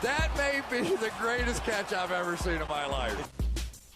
That may be the greatest catch I've ever seen in my life.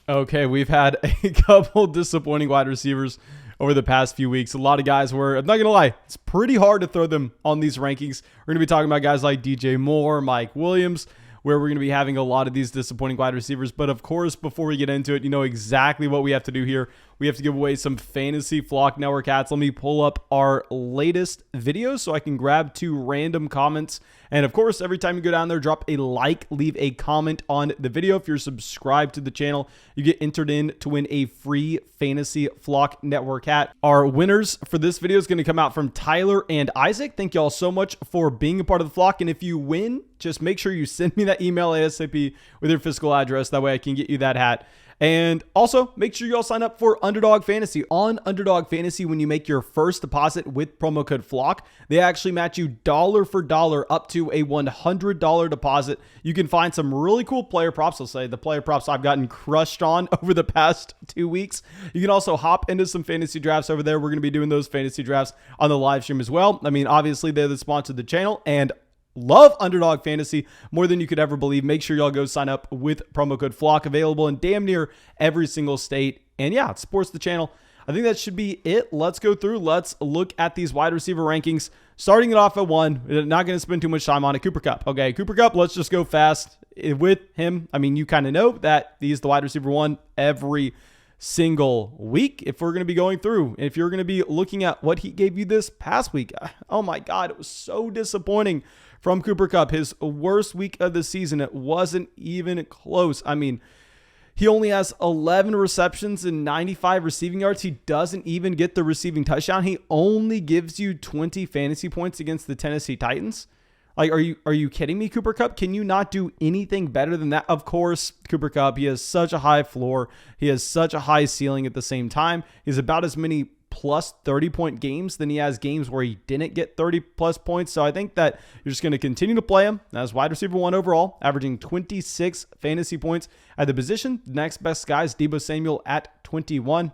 Okay, we've had a couple disappointing wide receivers over the past few weeks. A lot of guys were, I'm not going to lie, it's pretty hard to throw them on these rankings. We're going to be talking about guys like DJ Moore, Mike Williams, where we're going to be having a lot of these disappointing wide receivers. But of course, before we get into it, you know exactly what we have to do here. We have to give away some Fantasy Flock Network hats. Let me pull up our latest videos so I can grab 2 random comments. And of course, every time you go down there, drop a like, leave a comment on the video. If you're subscribed to the channel, you get entered in to win a free Fantasy Flock Network hat. Our winners for this video is going to come out from Tyler and Isaac. Thank you all so much for being a part of the flock. And if you win, just make sure you send me that email ASAP with your physical address. That way I can get you that hat. And also, make sure you all sign up for Underdog Fantasy. On Underdog Fantasy, when you make your first deposit with promo code FLOCK, they actually match you dollar for dollar up to a $100 deposit. You can find some really cool player props. I'll say the player props I've gotten crushed on over the past 2 weeks. You can also hop into some fantasy drafts over there. We're going to be doing those fantasy drafts on the live stream as well. I mean, obviously, they're the sponsor of the channel, and love Underdog Fantasy more than you could ever believe. Make sure y'all go sign up with promo code FLOCK, available in damn near every single state. And yeah, it supports the channel. I think that should be it. Let's go through. Let's look at these wide receiver rankings. Starting it off at 1. Not going to spend too much time on it. Cooper Kupp. Okay, Cooper Kupp, let's just go fast with him. I mean, you kind of know that he's the wide receiver 1 every single week if we're going to be going through. If you're going to be looking at what he gave you this past week, oh my God, it was so disappointing from Cooper Kupp. His worst week of the season. It wasn't even close. I mean, he only has 11 receptions and 95 receiving yards. He doesn't even get the receiving touchdown. He only gives you 20 fantasy points against the Tennessee Titans. Like, are you kidding me, Cooper Kupp? Can you not do anything better than that? Of course, Cooper Kupp, he has such a high floor. He has such a high ceiling at the same time. He's about as many plus 30-point games than he has games where he didn't get 30-plus points. So I think that you're just going to continue to play him as wide receiver 1 overall, averaging 26 fantasy points at the position. The next best guy is Deebo Samuel at 21.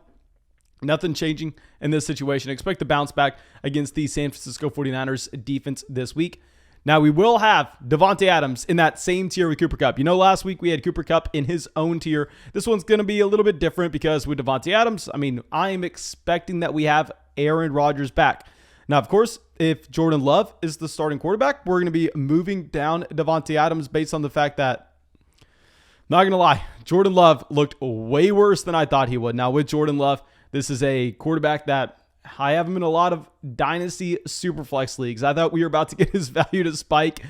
Nothing changing in this situation. Expect to bounce back against the San Francisco 49ers defense this week. Now, we will have Davante Adams in that same tier with Cooper Kupp. You know, last week we had Cooper Kupp in his own tier. This one's going to be a little bit different because with Davante Adams, I mean, I am expecting that we have Aaron Rodgers back. Now, of course, if Jordan Love is the starting quarterback, we're going to be moving down Davante Adams based on the fact that, not going to lie, Jordan Love looked way worse than I thought he would. Now, with Jordan Love, this is a quarterback that I have him in a lot of dynasty superflex leagues. I thought we were about to get his value to spike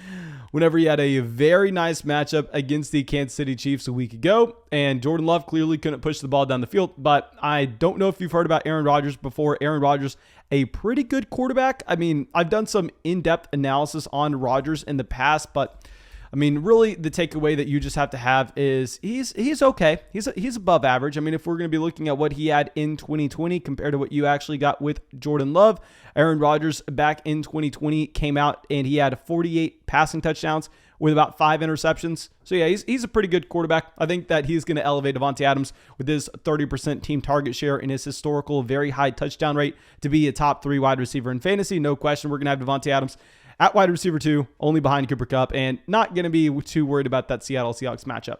whenever he had a very nice matchup against the Kansas City Chiefs a week ago. And Jordan Love clearly couldn't push the ball down the field. But I don't know if you've heard about Aaron Rodgers before. Aaron Rodgers, a pretty good quarterback. I mean, I've done some in-depth analysis on Rodgers in the past, but I mean, really, the takeaway that you just have to have is he's okay. He's above average. I mean, if we're going to be looking at what he had in 2020 compared to what you actually got with Jordan Love, Aaron Rodgers back in 2020 came out and he had 48 passing touchdowns with about 5 interceptions. So yeah, he's a pretty good quarterback. I think that he's going to elevate Davante Adams with his 30% team target share and his historical very high touchdown rate to be a top 3 wide receiver in fantasy. No question, we're going to have Davante Adams at wide receiver 2, only behind Cooper Kupp, and not going to be too worried about that Seattle Seahawks matchup.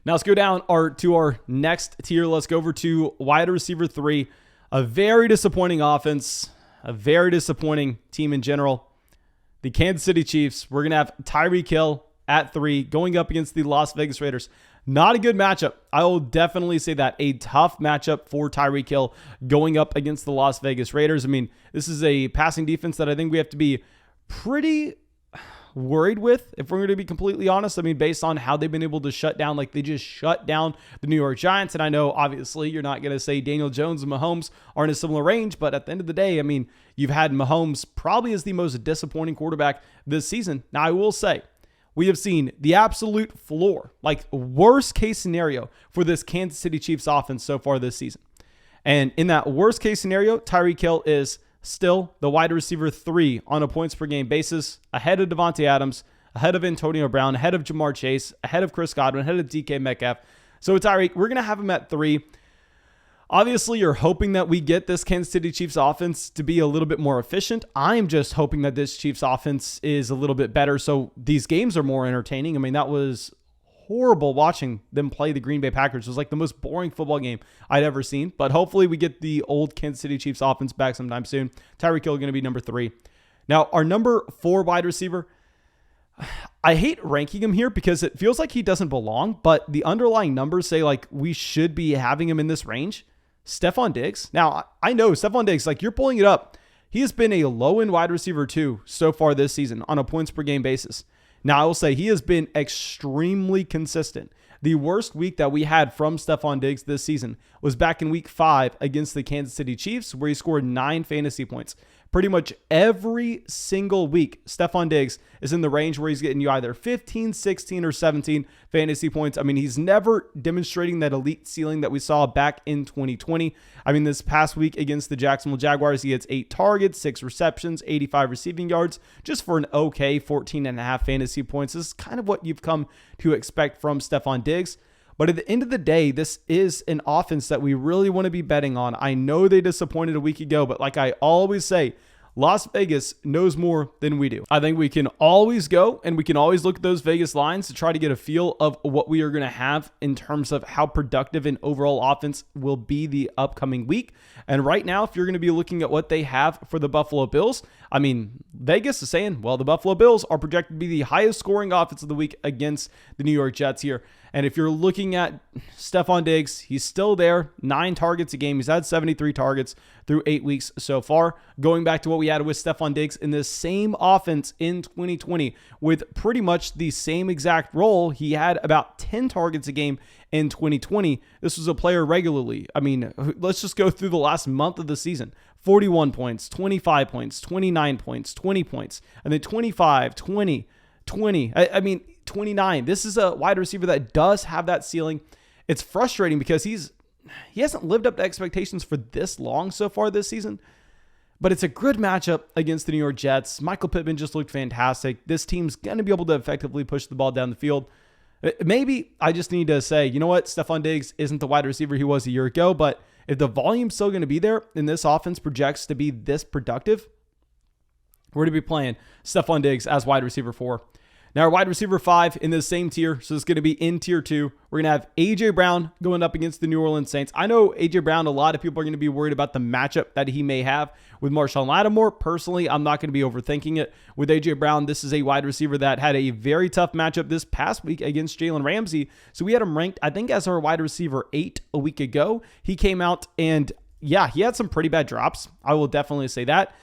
Now let's go down to our next tier. Let's go over to wide receiver 3. A very disappointing offense, a very disappointing team in general. The Kansas City Chiefs. We're going to have Tyreek Hill at 3 going up against the Las Vegas Raiders. Not a good matchup. I will definitely say that. A tough matchup for Tyreek Hill going up against the Las Vegas Raiders. I mean, this is a passing defense that I think we have to be pretty worried with, if we're going to be completely honest. I mean, based on how they've been able to shut down, like they just shut down the New York Giants. And I know, obviously, you're not going to say Daniel Jones and Mahomes are in a similar range, but at the end of the day, I mean, you've had Mahomes probably as the most disappointing quarterback this season. Now, I will say, we have seen the absolute floor, like worst case scenario for this Kansas City Chiefs offense so far this season. And in that worst case scenario, Tyreek Hill is still the wide receiver 3 on a points per game basis, ahead of Davante Adams, ahead of Antonio Brown, ahead of Jamar Chase, ahead of Chris Godwin, ahead of DK Metcalf. So Tyreek, we're going to have him at 3. Obviously, you're hoping that we get this Kansas City Chiefs offense to be a little bit more efficient. I'm just hoping that this Chiefs offense is a little bit better so these games are more entertaining. I mean, that was horrible watching them play the Green Bay Packers. It was like the most boring football game I'd ever seen. But hopefully we get the old Kansas City Chiefs offense back sometime soon. Tyreek Hill going to be number 3. Now, our number 4 wide receiver, I hate ranking him here because it feels like he doesn't belong, but the underlying numbers say like we should be having him in this range. Stephon Diggs. Now, I know Stephon Diggs, like you're pulling it up. He has been a low-end wide receiver too so far this season on a points per game basis. Now, I will say he has been extremely consistent. The worst week that we had from Stephon Diggs this season was back in week 5 against the Kansas City Chiefs, where he scored 9 fantasy points. Pretty much every single week, Stephon Diggs is in the range where he's getting you either 15, 16, or 17 fantasy points. I mean, he's never demonstrating that elite ceiling that we saw back in 2020. I mean, this past week against the Jacksonville Jaguars, he gets 8 targets, 6 receptions, 85 receiving yards, just for an okay 14.5 fantasy points. This is kind of what you've come to expect from Stephon Diggs. But at the end of the day, this is an offense that we really want to be betting on. I know they disappointed a week ago, but like I always say, Las Vegas knows more than we do. I think we can always go and we can always look at those Vegas lines to try to get a feel of what we are going to have in terms of how productive an overall offense will be the upcoming week. And right now, if you're going to be looking at what they have for the Buffalo Bills, I mean, Vegas is saying, well, the Buffalo Bills are projected to be the highest scoring offense of the week against the New York Jets here. And if you're looking at Stephon Diggs, he's still there, 9 targets a game. He's had 73 targets through 8 weeks so far. Going back to what we had with Stephon Diggs in this same offense in 2020 with pretty much the same exact role, he had about 10 targets a game in 2020. This was a player regularly. I mean, let's just go through the last month of the season. 41 points, 25 points, 29 points, 20 points, and then 25, 20, 20. I mean, 29. This is a wide receiver that does have that ceiling. It's frustrating because he hasn't lived up to expectations for this long so far this season, but it's a good matchup against the New York Jets. Michael Pittman just looked fantastic. This team's going to be able to effectively push the ball down the field. Maybe I just need to say, you know what? Stephon Diggs isn't the wide receiver he was a year ago, but if the volume's still going to be there and this offense projects to be this productive, we're going to be playing Stephon Diggs as wide receiver 4. Now, our wide receiver 5 in the same tier, so it's going to be in tier 2. We're going to have A.J. Brown going up against the New Orleans Saints. I know A.J. Brown, a lot of people are going to be worried about the matchup that he may have with Marshawn Lattimore. Personally, I'm not going to be overthinking it. With A.J. Brown, this is a wide receiver that had a very tough matchup this past week against Jalen Ramsey. So we had him ranked, I think, as our wide receiver 8 a week ago. He came out and, yeah, he had some pretty bad drops. I will definitely say that.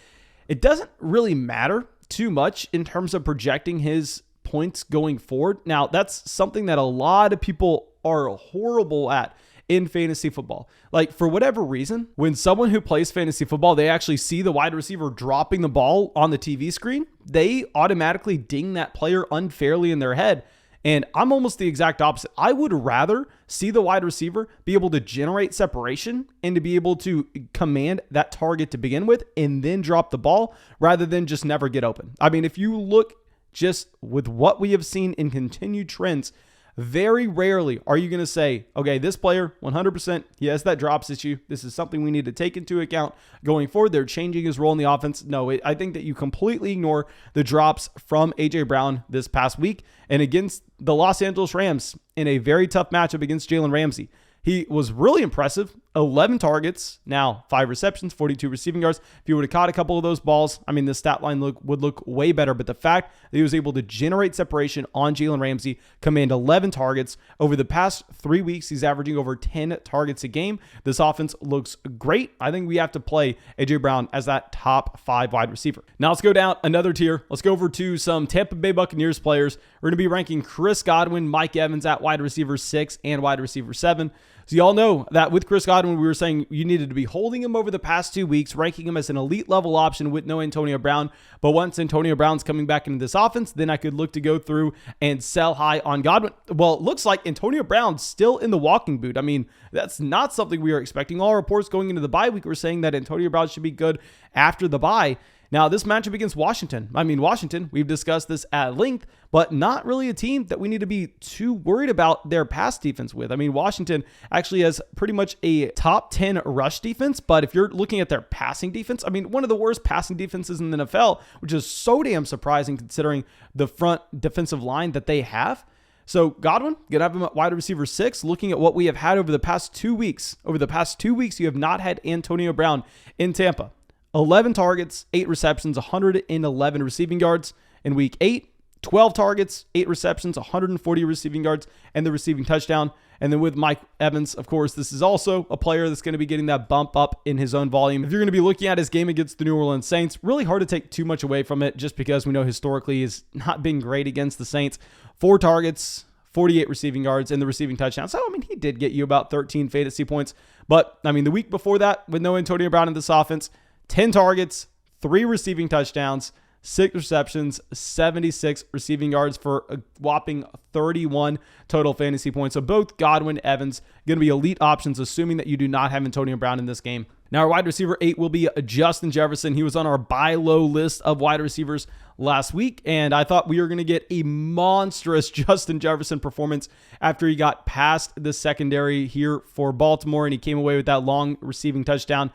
It doesn't really matter too much in terms of projecting his points going forward. Now, that's something that a lot of people are horrible at in fantasy football. Like, for whatever reason, when someone who plays fantasy football, they actually see the wide receiver dropping the ball on the TV screen, they automatically ding that player unfairly in their head. And I'm almost the exact opposite. I would rather see the wide receiver be able to generate separation and to be able to command that target to begin with and then drop the ball rather than just never get open. I mean, if you look just with what we have seen in continued trends, very rarely are you going to say, okay, this player, 100%, he has that drops issue. This is something we need to take into account going forward. They're changing his role in the offense. No, I think that you completely ignore the drops from A.J. Brown this past week and against the Los Angeles Rams in a very tough matchup against Jalen Ramsey. He was really impressive. 11 targets, now 5 receptions, 42 receiving yards. If he would have caught a couple of those balls, I mean, the stat line would look way better. But the fact that he was able to generate separation on Jalen Ramsey, command 11 targets. Over the past 3 weeks, he's averaging over 10 targets a game. This offense looks great. I think we have to play A.J. Brown as that top 5 wide receiver. Now let's go down another tier. Let's go over to some Tampa Bay Buccaneers players. We're going to be ranking Chris Godwin, Mike Evans at wide receiver 6 and wide receiver 7. So y'all know that with Chris Godwin, we were saying you needed to be holding him over the past 2 weeks, ranking him as an elite level option with no Antonio Brown. But once Antonio Brown's coming back into this offense, then I could look to go through and sell high on Godwin. Well, it looks like Antonio Brown's still in the walking boot. I mean, that's not something we were expecting. All reports going into the bye week were saying that Antonio Brown should be good after the bye. Now, this matchup against Washington, Washington, we've discussed this at length, but not really a team that we need to be too worried about their pass defense with. Washington actually has pretty much a top 10 rush defense, but if you're looking at their passing defense, one of the worst passing defenses in the NFL, which is so damn surprising considering the front defensive line that they have. So Godwin, gonna have him at wide receiver 6. Looking at what we have had over the past 2 weeks. Over the past 2 weeks, you have not had Antonio Brown in Tampa. 11 targets, 8 receptions, 111 receiving yards. In week 8, 12 targets, 8 receptions, 140 receiving yards, and the receiving touchdown. And then with Mike Evans, of course, this is also a player that's going to be getting that bump up in his own volume. If you're going to be looking at his game against the New Orleans Saints, really hard to take too much away from it just because we know historically he's not been great against the Saints. 4 targets, 48 receiving yards, and the receiving touchdown. So, he did get you about 13 fantasy points. But, the week before that, with no Antonio Brown in this offense, 10 targets, 3 receiving touchdowns, 6 receptions, 76 receiving yards for a whopping 31 total fantasy points. So both Godwin, Evans, going to be elite options, assuming that you do not have Antonio Brown in this game. Now, our wide receiver 8 will be Justin Jefferson. He was on our buy low list of wide receivers last week, and I thought we were going to get a monstrous Justin Jefferson performance after he got past the secondary here for Baltimore, and he came away with that long receiving touchdown.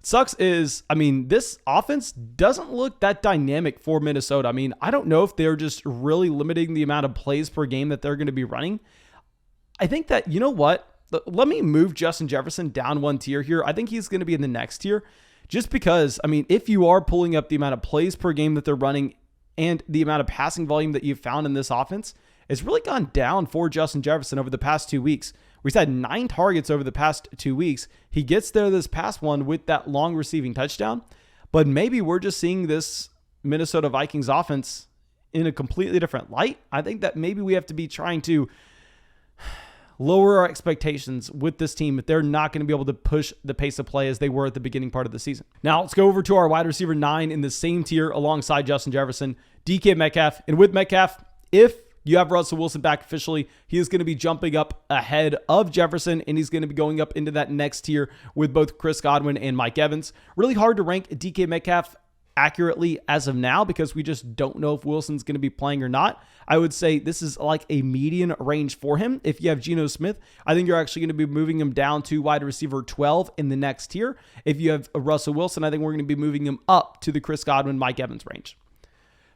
Sucks is, this offense doesn't look that dynamic for Minnesota. I don't know if they're just really limiting the amount of plays per game that they're going to be running. I think that, you know what? Let me move Justin Jefferson down one tier here. I think he's going to be in the next tier just because, if you are pulling up the amount of plays per game that they're running and the amount of passing volume that you've found in this offense, it's really gone down for Justin Jefferson over the past 2 weeks. He's had 9 targets over the past 2 weeks. He gets there this past one with that long receiving touchdown, but maybe we're just seeing this Minnesota Vikings offense in a completely different light. I think that maybe we have to be trying to lower our expectations with this team if they're not going to be able to push the pace of play as they were at the beginning part of the season. Now let's go over to our wide receiver 9 in the same tier alongside Justin Jefferson, DK Metcalf. And with Metcalf, if you have Russell Wilson back officially, he is going to be jumping up ahead of Jefferson, and he's going to be going up into that next tier with both Chris Godwin and Mike Evans. Really hard to rank DK Metcalf accurately as of now because we just don't know if Wilson's going to be playing or not. I would say this is like a median range for him. If you have Geno Smith, I think you're actually going to be moving him down to wide receiver 12 in the next tier. If you have Russell Wilson, I think we're going to be moving him up to the Chris Godwin, Mike Evans range.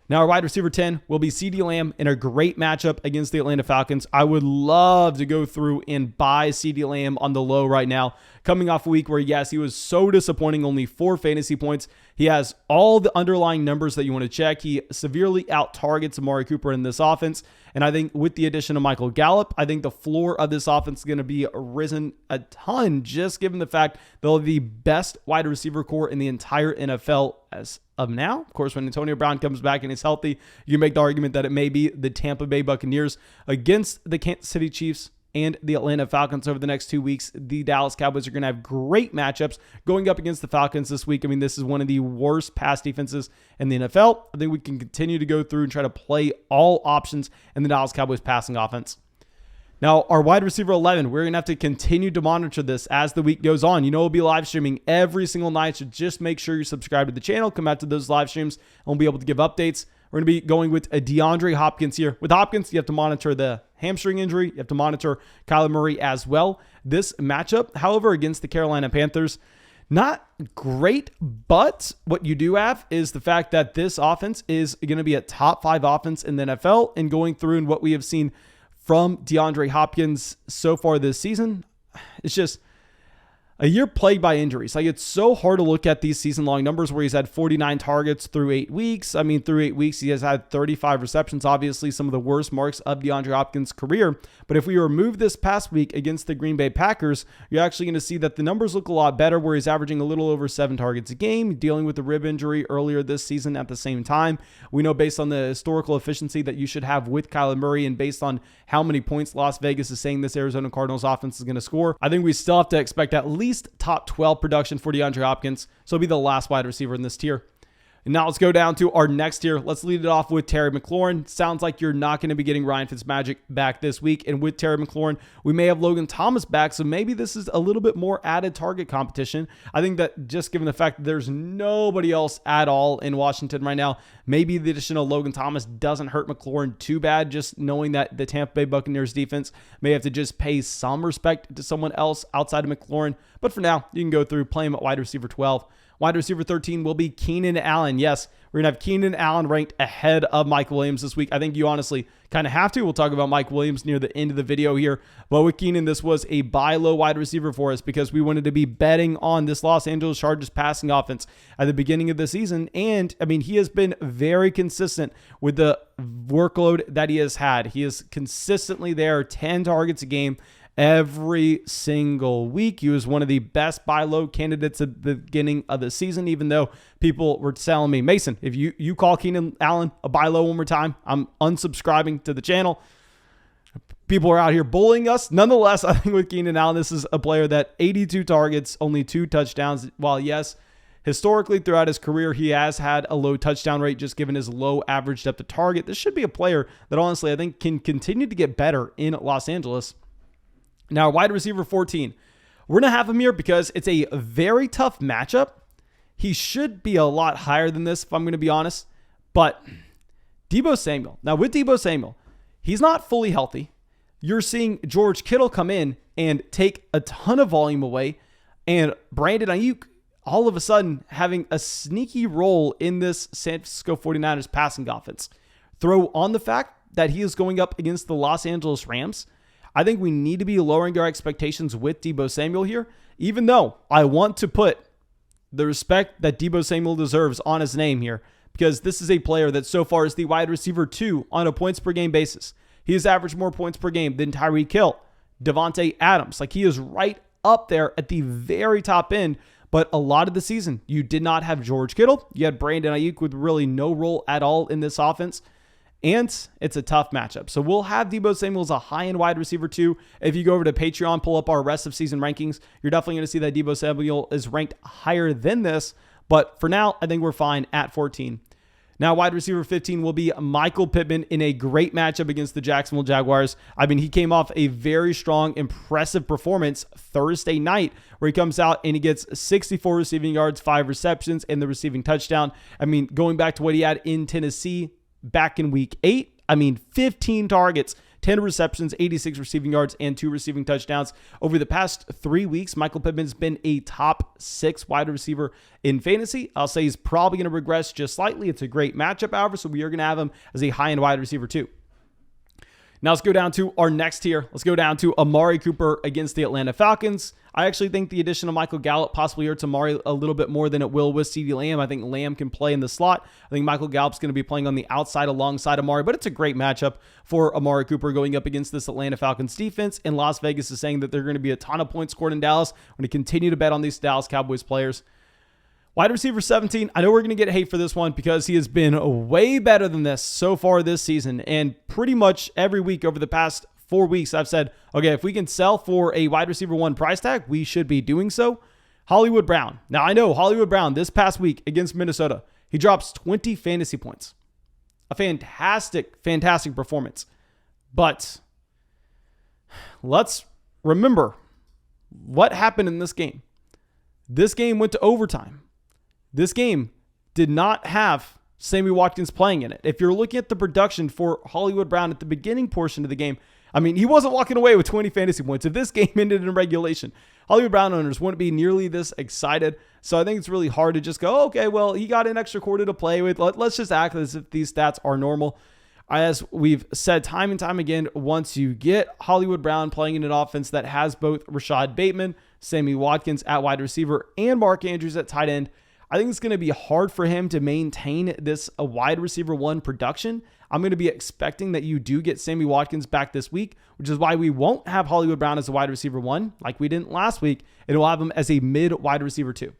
Now, our wide receiver 10 will be CeeDee Lamb in a great matchup against the Atlanta Falcons. I would love to go through and buy CeeDee Lamb on the low right now, coming off a week where, yes, he was so disappointing, only 4 fantasy points. He has all the underlying numbers that you want to check. He severely out-targets Amari Cooper in this offense. And I think with the addition of Michael Gallup, I think the floor of this offense is going to be risen a ton, just given the fact they'll have the best wide receiver core in the entire NFL as of now. Of course, when Antonio Brown comes back and is healthy, you can make the argument that it may be the Tampa Bay Buccaneers against the Kansas City Chiefs and the Atlanta Falcons over the next 2 weeks. The Dallas Cowboys are going to have great matchups going up against the Falcons this week. This is one of the worst pass defenses in the NFL. I think we can continue to go through and try to play all options in the Dallas Cowboys passing offense. Now, our wide receiver 11, we're going to have to continue to monitor this as the week goes on. We'll be live streaming every single night, so just make sure you're subscribed to the channel. Come out to those live streams, and we'll be able to give updates. We're going to be going with a DeAndre Hopkins here. With Hopkins, you have to monitor the hamstring injury. You have to monitor Kyler Murray as well. This matchup, however, against the Carolina Panthers, not great, but what you do have is the fact that this offense is going to be a top 5 offense in the NFL, and going through and what we have seen from DeAndre Hopkins so far this season, it's just a year plagued by injuries. It's so hard to look at these season-long numbers where he's had 49 targets through 8 weeks. Through 8 weeks, he has had 35 receptions, obviously some of the worst marks of DeAndre Hopkins' career. But if we remove this past week against the Green Bay Packers, you're actually going to see that the numbers look a lot better, where he's averaging a little over 7 targets a game, dealing with the rib injury earlier this season at the same time. We know based on the historical efficiency that you should have with Kyler Murray and based on how many points Las Vegas is saying this Arizona Cardinals offense is going to score, I think we still have to expect at least top 12 production for DeAndre Hopkins. So he'll be the last wide receiver in this tier. Now let's go down to our next tier. Let's lead it off with Terry McLaurin. Sounds like you're not going to be getting Ryan Fitzmagic back this week. And with Terry McLaurin, we may have Logan Thomas back. So maybe this is a little bit more added target competition. I think that just given the fact that there's nobody else at all in Washington right now, maybe the addition of Logan Thomas doesn't hurt McLaurin too bad, just knowing that the Tampa Bay Buccaneers defense may have to just pay some respect to someone else outside of McLaurin. But for now, you can go through, play him at wide receiver 12. Wide receiver 13 will be Keenan Allen. Yes, we're going to have Keenan Allen ranked ahead of Mike Williams this week. I think you honestly kind of have to. We'll talk about Mike Williams near the end of the video here. But with Keenan, this was a buy low wide receiver for us because we wanted to be betting on this Los Angeles Chargers passing offense at the beginning of the season. And, I mean, he has been very consistent with the workload that he has had. He is consistently there, 10 targets a game every single week. He was one of the best buy low candidates at the beginning of the season, even though people were telling me, Mason, if you call Keenan Allen a buy low one more time, I'm unsubscribing to the channel. People are out here bullying us. Nonetheless, I think with Keenan Allen, this is a player that 82 targets, only 2 touchdowns. While yes, historically throughout his career, he has had a low touchdown rate just given his low average depth of target. This should be a player that honestly I think can continue to get better in Los Angeles. Now, wide receiver 14, we're going to have him here because it's a very tough matchup. He should be a lot higher than this, if I'm going to be honest. But Deebo Samuel. Now, with Deebo Samuel, he's not fully healthy. You're seeing George Kittle come in and take a ton of volume away. And Brandon Ayuk, all of a sudden, having a sneaky role in this San Francisco 49ers passing offense. Throw on the fact that he is going up against the Los Angeles Rams. I think we need to be lowering our expectations with Deebo Samuel here, even though I want to put the respect that Deebo Samuel deserves on his name here, because this is a player that so far is the wide receiver 2 on a points per game basis. He has averaged more points per game than Tyreek Hill, Devontae Adams. Like, he is right up there at the very top end. But a lot of the season, you did not have George Kittle. You had Brandon Ayuk with really no role at all in this offense. And it's a tough matchup. So we'll have Deebo Samuel as a high-end wide receiver 2. If you go over to Patreon, pull up our rest of season rankings, you're definitely going to see that Deebo Samuel is ranked higher than this. But for now, I think we're fine at 14. Now, wide receiver 15 will be Michael Pittman in a great matchup against the Jacksonville Jaguars. I mean, he came off a very strong, impressive performance Thursday night where he comes out and he gets 64 receiving yards, 5 receptions, and the receiving touchdown. I mean, going back to what he had in Tennessee back in week 8, I mean, 15 targets, 10 receptions, 86 receiving yards, and 2 receiving touchdowns. Over the past 3 weeks, Michael Pittman's been a top 6 wide receiver in fantasy. I'll say he's probably going to regress just slightly. It's a great matchup, however, so we are going to have him as a high-end wide receiver too. Now let's go down to our next tier. Let's go down to Amari Cooper against the Atlanta Falcons. I actually think the addition of Michael Gallup possibly hurts Amari a little bit more than it will with CeeDee Lamb. I think Lamb can play in the slot. I think Michael Gallup's going to be playing on the outside alongside Amari, but it's a great matchup for Amari Cooper going up against this Atlanta Falcons defense. And Las Vegas is saying that they're going to be a ton of points scored in Dallas. I'm going to continue to bet on these Dallas Cowboys players. Wide receiver 17, I know we're going to get hate for this one because he has been way better than this so far this season. And pretty much every week over the past 4 weeks, I've said, okay, if we can sell for a wide receiver 1 price tag, we should be doing so. Hollywood Brown. Now, I know Hollywood Brown this past week against Minnesota, he drops 20 fantasy points. A fantastic, fantastic performance. But let's remember what happened in this game. This game went to overtime. This game did not have Sammy Watkins playing in it. If you're looking at the production for Hollywood Brown at the beginning portion of the game, I mean, he wasn't walking away with 20 fantasy points. If this game ended in regulation, Hollywood Brown owners wouldn't be nearly this excited. So I think it's really hard to just go, oh, okay, well, he got an extra quarter to play with. Let's just act as if these stats are normal. As we've said time and time again, once you get Hollywood Brown playing in an offense that has both Rashad Bateman, Sammy Watkins at wide receiver, and Mark Andrews at tight end, I think it's going to be hard for him to maintain this a wide receiver 1 production. I'm going to be expecting that you do get Sammy Watkins back this week, which is why we won't have Hollywood Brown as a wide receiver 1 like we didn't last week, and we'll have him as a mid wide receiver 2.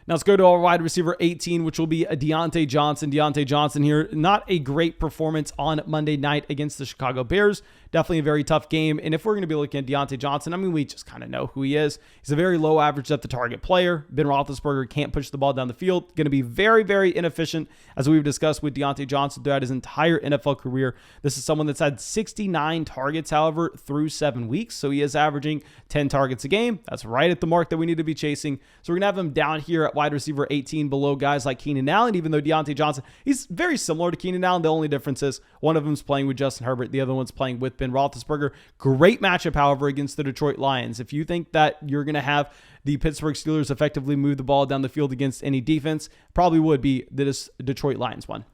Now let's go to our wide receiver 18, which will be a Deontay Johnson. Deontay Johnson here, not a great performance on Monday night against the Chicago Bears. Definitely a very tough game. And if we're going to be looking at Deontay Johnson, I mean, we just kind of know who he is. He's a very low average depth of target player. Ben Roethlisberger can't push the ball down the field. Going to be very, very inefficient, as we've discussed with Deontay Johnson throughout his entire NFL career. This is someone that's had 69 targets, however, through 7 weeks. So he is averaging 10 targets a game. That's right at the mark that we need to be chasing. So we're going to have him down here at wide receiver 18 below guys like Keenan Allen, even though Deontay Johnson, he's very similar to Keenan Allen. The only difference is one of them's playing with Justin Herbert. The other one's playing with Ben Roethlisberger. Great matchup, however, against the Detroit Lions. If you think that you're going to have the Pittsburgh Steelers effectively move the ball down the field against any defense, probably would be this Detroit Lions one.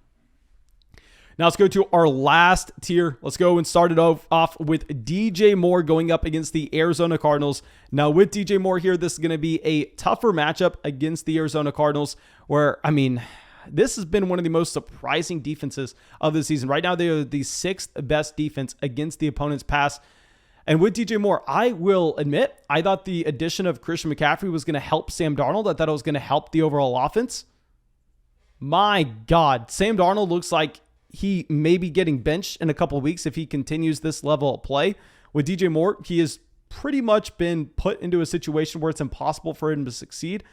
Now let's go to our last tier. Let's go and start it off with DJ Moore going up against the Arizona Cardinals. Now with DJ Moore here, this is going to be a tougher matchup against the Arizona Cardinals where, I mean, this has been one of the most surprising defenses of the season. Right now, they are the 6th best defense against the opponent's pass. And with DJ Moore, I will admit, I thought the addition of Christian McCaffrey was going to help Sam Darnold. I thought it was going to help the overall offense. My God, Sam Darnold looks like he may be getting benched in a couple of weeks if he continues this level of play. With DJ Moore, he has pretty much been put into a situation where it's impossible for him to succeed.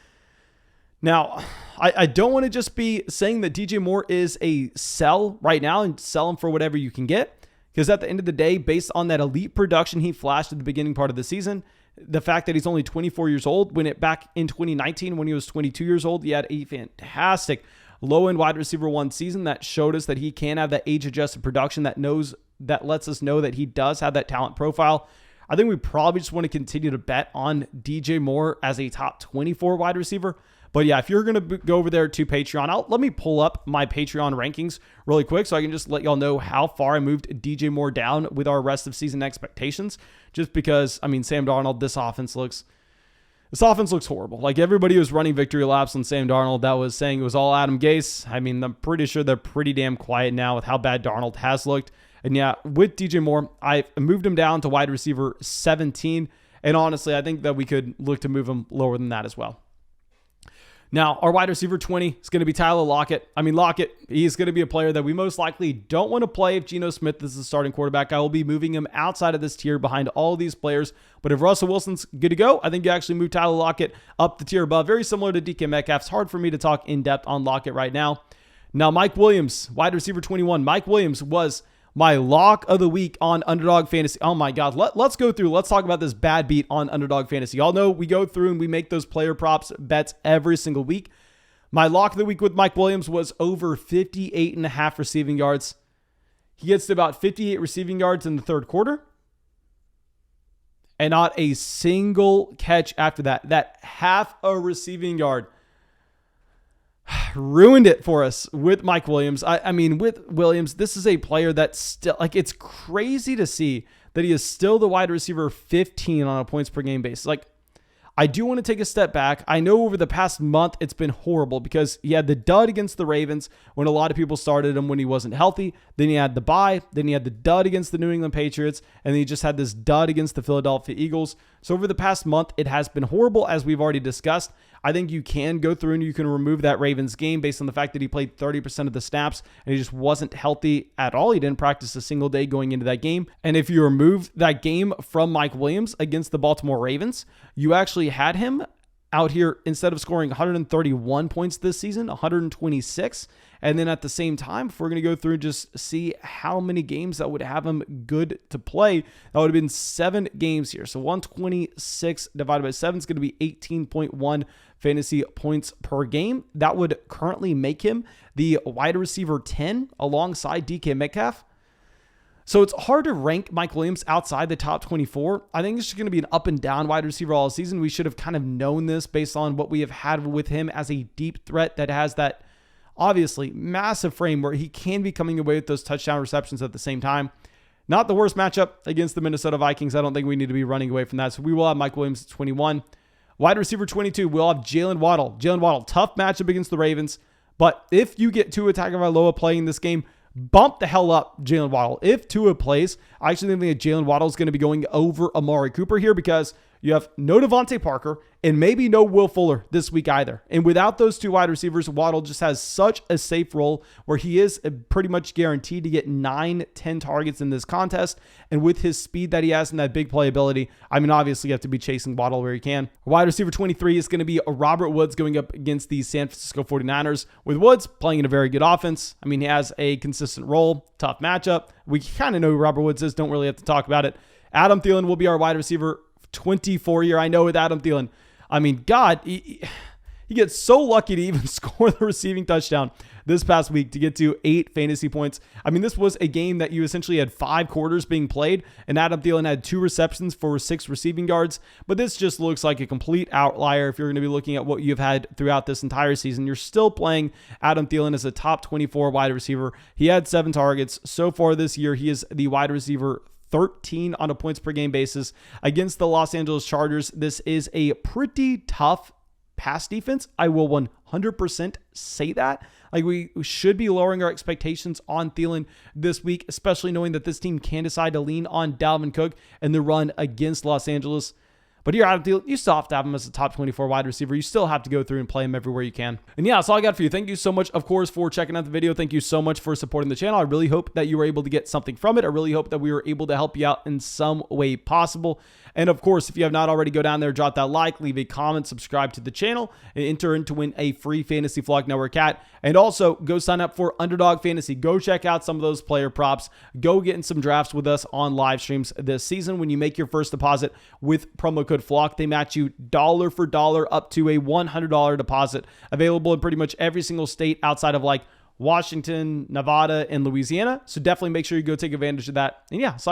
Now, I don't want to just be saying that DJ Moore is a sell right now and sell him for whatever you can get, because at the end of the day, based on that elite production he flashed at the beginning part of the season, the fact that he's only 24 years old, back in 2019 when he was 22 years old, he had a fantastic low-end wide receiver 1 season that showed us that he can have that age-adjusted production that lets us know that he does have that talent profile. I think we probably just want to continue to bet on DJ Moore as a top 24 wide receiver. But yeah, if you're going to go over there to Patreon, let me pull up my Patreon rankings really quick so I can just let y'all know how far I moved DJ Moore down with our rest of season expectations. Just because, I mean, Sam Darnold, this offense looks horrible. Like, everybody was running victory laps on Sam Darnold that was saying it was all Adam Gase. I mean, I'm pretty sure they're pretty damn quiet now with how bad Darnold has looked. And yeah, with DJ Moore, I moved him down to wide receiver 17. And honestly, I think that we could look to move him lower than that as well. Now, our wide receiver 20 is going to be Tyler Lockett. I mean, Lockett, he's going to be a player that we most likely don't want to play if Geno Smith is the starting quarterback. I will be moving him outside of this tier behind all of these players. But if Russell Wilson's good to go, I think you actually move Tyler Lockett up the tier above. Very similar to DK Metcalf. It's hard for me to talk in depth on Lockett right now. Now, Mike Williams, wide receiver 21. Mike Williams was my lock of the week on Underdog Fantasy. Oh my God. Let's go through. Let's talk about this bad beat on Underdog Fantasy. Y'all know we go through and we make those player props bets every single week. My lock of the week with Mike Williams was over 58.5 receiving yards. He gets to about 58 receiving yards in the third quarter. And not a single catch after that. That half a receiving yard ruined it for us with Mike Williams. I mean, with Williams, this is a player that's still, like, it's crazy to see that he is still the wide receiver 15 on a points per game basis. Like, I do want to take a step back. I know over the past month, it's been horrible because he had the dud against the Ravens when a lot of people started him when he wasn't healthy. Then he had the bye. Then he had the dud against the New England Patriots. And then he just had this dud against the Philadelphia Eagles. So over the past month, it has been horrible, as we've already discussed. I think you can go through and you can remove that Ravens game based on the fact that he played 30% of the snaps and he just wasn't healthy at all. He didn't practice a single day going into that game. And if you remove that game from Mike Williams against the Baltimore Ravens, you actually had him out here, instead of scoring 131 points this season, 126. And then at the same time, if we're going to go through and just see how many games that would have him good to play, that would have been 7 games here. So 126 divided by 7 is going to be 18.1 fantasy points per game. That would currently make him the wide receiver 10 alongside DK Metcalf. So it's hard to rank Mike Williams outside the top 24. I think it's just going to be an up and down wide receiver all season. We should have kind of known this based on what we have had with him as a deep threat that has that obviously massive frame where he can be coming away with those touchdown receptions at the same time. Not the worst matchup against the Minnesota Vikings. I don't think we need to be running away from that. So we will have Mike Williams at 21. Wide receiver 22, we'll have Jalen Waddle. Jalen Waddle, tough matchup against the Ravens. But if you get Tua Tagovailoa playing this game, bump the hell up Jalen Waddle. If Tua plays, I actually think that Jalen Waddle is going to be going over Amari Cooper here because You have no Devontae Parker and maybe no Will Fuller this week either. And without those two wide receivers, Waddle just has such a safe role where he is pretty much guaranteed to get 9-10 targets in this contest. And with his speed that he has and that big playability, I mean, obviously you have to be chasing Waddle where you can. Wide receiver 23 is going to be Robert Woods going up against the San Francisco 49ers, with Woods playing in a very good offense. I mean, he has a consistent role, tough matchup. We kind of know who Robert Woods is, don't really have to talk about it. Adam Thielen will be our wide receiver 24 here. I know with Adam Thielen, I mean, God, he gets so lucky to even score the receiving touchdown this past week to get to 8 fantasy points. I mean, this was a game that you essentially had 5 quarters being played, and Adam Thielen had 2 receptions for 6 receiving yards. But this just looks like a complete outlier if you're going to be looking at what you've had throughout this entire season. You're still playing Adam Thielen as a top 24 wide receiver. He had 7 targets. So far this year, he is the wide receiver 13 on a points per game basis against the Los Angeles Chargers. This is a pretty tough pass defense. I will 100% say that. Like, we should be lowering our expectations on Thielen this week, especially knowing that this team can decide to lean on Dalvin Cook and the run against Los Angeles. But here, Adam Thielen, you still have to have him as a top 24 wide receiver. You still have to go through and play him everywhere you can. And yeah, that's all I got for you. Thank you so much, of course, for checking out the video. Thank you so much for supporting the channel. I really hope that you were able to get something from it. I really hope that we were able to help you out in some way possible. And of course, if you have not already, go down there, drop that like, leave a comment, subscribe to the channel, and enter in to win a free Fantasy Flock Network hat. And also, go sign up for Underdog Fantasy. Go check out some of those player props. Go get in some drafts with us on live streams this season. When you make your first deposit with promo code FLOCK, they match you dollar for dollar up to a $100 deposit, available in pretty much every single state outside of like Washington, Nevada, and Louisiana. So definitely make sure you go take advantage of that. And yeah, so